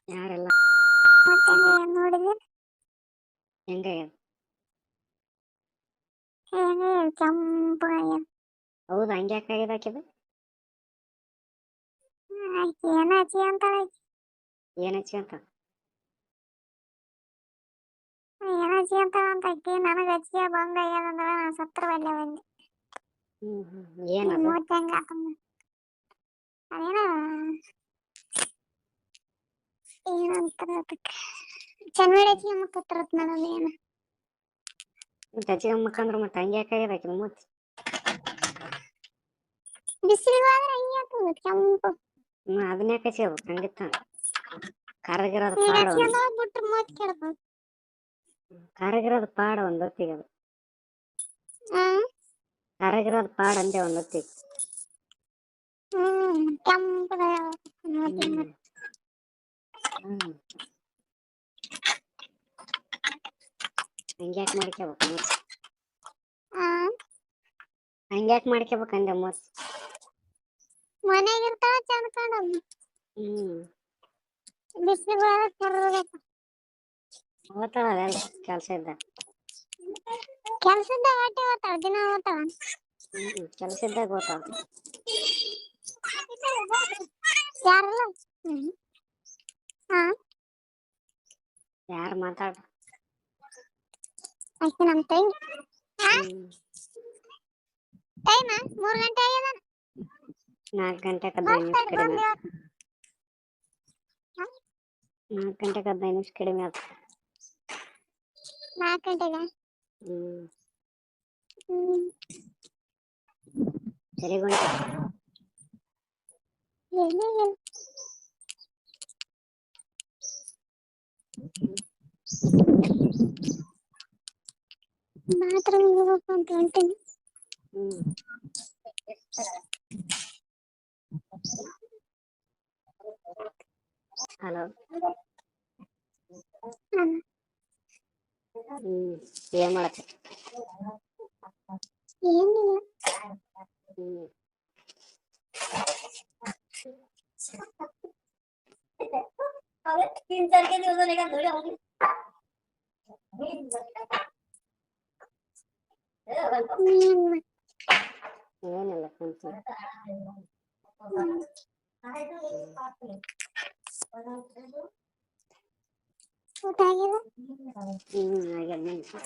ಯಾರೆಲ್ಲ ಮತ್ತೆ ನೋಡಿದ್ರೆ ಹೆಂಗ ಹೇಗೆ ಕೆಂಪಾಗ್ಯದ. ಹೌದು ಹಂಗೆ ಯಾಕಾಗಿದೆ ಆಕಿದು ಆಕಿ ಏನ ಹಚ್ಚಿ ಅಂತಾಳೆ. ಏನ್ ಹಚ್ಚಿ ಅಂತ ಏನ ಹಚ್ಚಿ ಅಂತಾಳ ಅಂತ ಆಕಿ ನನಗೆ ಹಚ್ಚಿ ಬಂದ ಆಗ್ಯದಂದ್ರೆ ನಾನು ಸತ್ರ ಬಲ್ಲೆ ಬಂದೆ. ಏನದು ಮೂವತ್ತು ಹೆಂಗ ಅದೇನ ಏನಂತಾರ ಅದಕ್ಕೆ ಚನ್ವಡಿ ಹಚ್ಚಿ ಮುತ್ತತ್ರತ್ ನನಗೆ ಏನು ಹಚ್ಚಿಗೆ ಮುಖಂದ್ರ ಮತ್ತೆ ಹಂಗೆ ಯಾಕಾಗಿದೆ ಆಕಿದು ಮೂತಿ ಬಿಸಿಲಿಗೆ ಹೋದ್ರೆ ಹಂಗೆ ಆಗ್ತದೆ ಕೆಂಪು. ಅದನ್ನ ಯಾಕೆ ಹಚ್ಚೋದು ಖಂಡಿತ ಕರಗಿರೋದು ಈಗ ಪಾಡ ಒಂದು ಹಚ್ಕೊಂಡ್ ಹೋಗ್ಬಿಟ್ರೆ ಮೂವತ್ತು ಕೆಡಬೇಕು. ಕರಗಿರೋದು ಪಾಡ ಒಂದು ಹೊತ್ತಿಗೆ ಅದು ಕರಗಿರೋದು ಪಾಡ ಅಂದೆ ಒಂದು ಹೊತ್ತಿಗೆ. ಕೆಂಪದ ಹಂಗ್ಯಾಕ್ ಮಾಡ್ಕೋಬೇಕು ಹಂಗ್ಯಾಕ್ ಮಾಡ್ಕೋಬೇಕು ಅಂದೆ ಮೂತಿ ಮನೆಗಿರ್ತಾಳ ಚಂದ ಕಾಣಲ್ಲ. ಬಿಸಿಲಿಗೆ ಹೋದ್ರೆ ಕರ್ರಬೇಕು. ಹೋಗ್ತಾಳ ಅದೆಲ್ಲ ಕೆಲಸ ಇದ್ದಾಗ ಕೆಲ್ಸದ ಹೊಟ್ಟೆ ಹೋಗ್ತಾಳ ದಿನ ಹೋಗ್ತಾಳ. ಕೆಲಸ ಇದ್ದಾಗ ಹೋಗ್ತಾಳ. ಯಾರಲ್ಲ ಯಾರು ಮಾತಾಡ್ರ ಆಕಿ ನಮ್ಮ ತಂಗಿ. ಟೈಮ್ 3 ಗಂಟೆ ಆಗ್ಯದ. 4 ಗಂಟೆ 15 ನಿಮಿಷ ಕಡಿಮೆ ಆಯ್ತು. 4 ಗಂಟೆ 15 ನಿಮಿಷ ಕಡಿಮೆ ಆಯ್ತು. 4 ಗಂಟೆಗ ಎಲ್ಲಿಗೊಂಟಿ ಬಾತ್ರೂಮ್ ಹೋಗ್ಬೇಕು ಅಂತ ಹೊಂಟೀನಿ. ಹಲೋ ಏನ್ ಮಾಡತ್ತೆ ಏನಿಲ್ಲ ಏನಿಲ್ಲ ಕುಂತಿ ಊಟ ಆಗ್ಯದ. ಆಗ್ಯದ ನಿಂದು